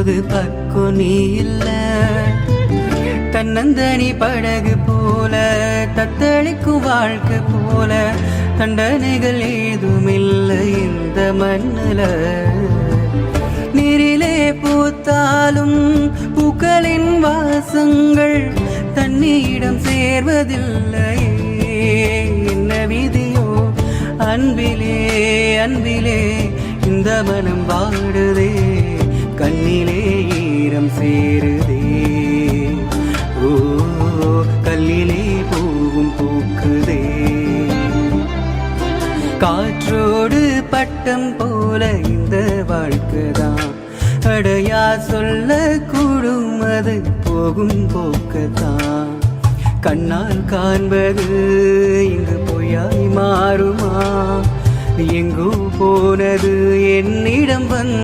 போது பக்கோ நீ இல்ல, தன்னந்தனி படகு போல தத்தளிக்கும் வாழ்க்கை போல தண்டனைகள் ஏதுமில்லை இந்த மண்ணுல. நீரிலே பூத்தாலும் பூக்களின் வாசங்கள் தன்னிடம் சேர்வதில்லையே, என்ன விதியோ அன்பிலே அன்பிலே இந்த மனம் வாடுதே, கண்ணிலே ஈரம் சேருதே. ஓ கல்லிலே பூவும் பூக்குதே, காற்றோடு பட்டம் போல இந்த வாழ்க்கைதான். அடையா சொல்ல கூடும் அது போகும் போக்கத்தான். கண்ணால் காண்பது இங்கு பொய்யாய் மாறுமா, எங்கோ போனது என்னிடம் வந்து